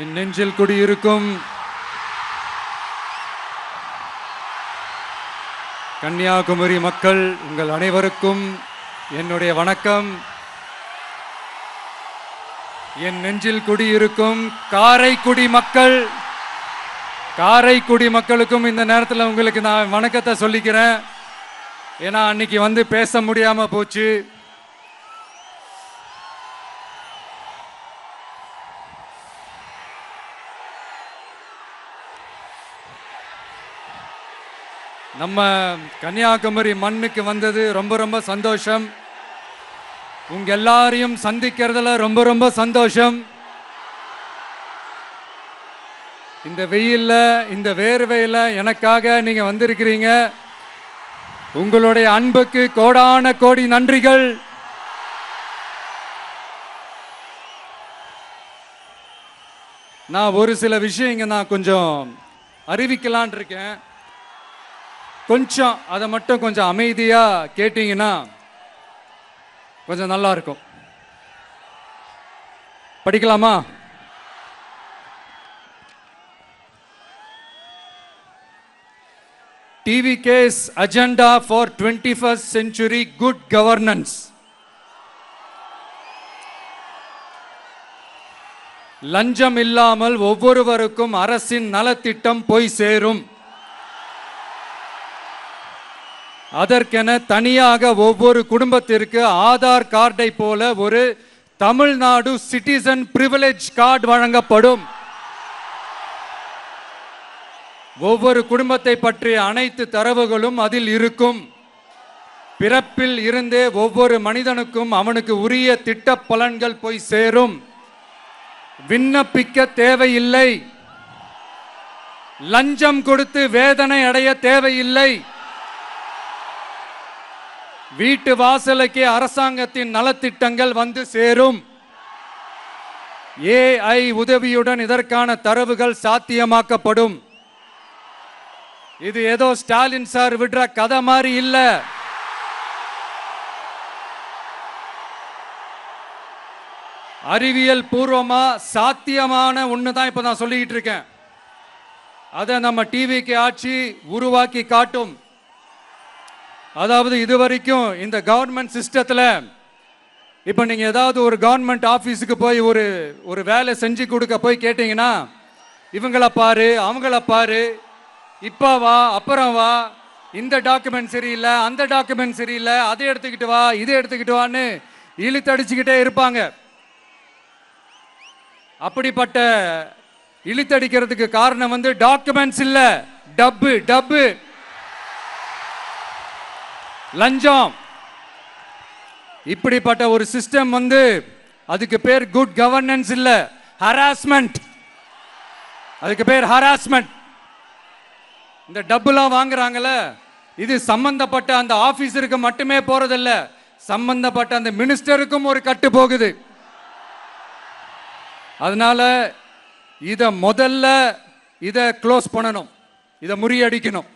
என் நெஞ்சில் குடியிருக்கும் கன்னியாகுமரி மக்கள் உங்கள் அனைவருக்கும் என்னுடைய வணக்கம். என் நெஞ்சில் குடியிருக்கும் காரைக்குடி மக்களுக்கும் இந்த நேரத்தில் உங்களுக்கு நான் வணக்கத்தை சொல்லிக்கிறேன். ஏன்னா அன்னைக்கு வந்து பேச முடியாம போச்சு. நம்ம கன்னியாகுமரி மண்ணுக்கு வந்தது ரொம்ப ரொம்ப சந்தோஷம். உங்க எல்லாரையும் சந்திக்கிறதுல ரொம்ப ரொம்ப சந்தோஷம். இந்த வெயில்ல இந்த வேர்வையில எனக்காக நீங்க வந்திருக்கிறீங்க. உங்களுடைய அன்புக்கு கோடான கோடி நன்றிகள். நான் ஒரு சில விஷயங்க நான் கொஞ்சம் அறிவிக்கலான் இருக்கேன். கொஞ்சம் அதை மட்டும் கொஞ்சம் அமைதியா கேட்டீங்கன்னா கொஞ்சம் நல்லா இருக்கும். படிக்கலாமா? TVK's agenda for 21st century good governance. லஞ்சம் இல்லாமல் ஒவ்வொருவருக்கும் அரசின் நலத்திட்டம் போய் சேரும். அதற்கென தனியாக ஒவ்வொரு குடும்பத்திற்கு ஆதார் கார்டை போல ஒரு தமிழ்நாடு சிட்டிசன் பிரிவிலேஜ் கார்டு வழங்கப்படும். ஒவ்வொரு குடும்பத்தை பற்றிய அனைத்து தரவுகளும் அதில் இருக்கும். பிறப்பில் இருந்தே ஒவ்வொரு மனிதனுக்கும் அவனுக்கு உரிய திட்ட பலன்கள் போய் சேரும். விண்ணப்பிக்க தேவையில்லை. லஞ்சம் கொடுத்து வேதனை அடைய தேவையில்லை. வீட்டு வாசலுக்கே அரசாங்கத்தின் நலத்திட்டங்கள் வந்து சேரும். AI உதவியுடன் இதற்கான தரவுகள் சாத்தியமாக்கப்படும். இது ஏதோ ஸ்டாலின் சார் விடுற கதை மாதிரி இல்ல. அறிவியல் பூர்வமா சாத்தியமான ஒண்ணுதான் இப்ப நான் சொல்லிட்டு இருக்கேன். அதை நம்ம டிவிக்கு ஆட்சி உருவாக்கி காட்டும். அதாவது இதுவரைக்கும் இந்த கவர்மெண்ட் சிஸ்டத்தில் இப்போ நீங்கள் ஏதாவது ஒரு கவர்மெண்ட் ஆஃபீஸுக்கு போய் ஒரு வேலை செஞ்சு கொடுக்க போய் கேட்டீங்கன்னா இவங்கள பாரு அவங்கள பாரு, இப்போ வா அப்புறம் வா, இந்த டாக்குமெண்ட் சரியில்லை அந்த டாக்குமெண்ட் சரியில்லை, அதை எடுத்துக்கிட்டு வா இதை எடுத்துக்கிட்டு வான்னு இழுத்தடிச்சுக்கிட்டே இருப்பாங்க. அப்படிப்பட்ட இழுத்தடிக்கிறதுக்கு காரணம் வந்து டாக்குமெண்ட்ஸ் இல்லை, டப்பு லஞ்சம். இப்படிப்பட்ட ஒரு சிஸ்டம் வந்து அதுக்கு பேர் குட் கவர்னன்ஸ் இல்ல, ஹராஸ்மெண்ட். அதுக்கு பேர் ஹராஸ்மெண்ட். இந்த டப்புலாம் வாங்குறாங்கல்ல, இது சம்பந்தப்பட்ட அந்த ஆபீசருக்கு மட்டுமே போறதில்ல, சம்பந்தப்பட்ட அந்த மினிஸ்டருக்கும் ஒரு கட்டு போகுது. அதனால இத முதல்ல இத க்ளோஸ் பண்ணணும், இத முறியடிக்கணும்.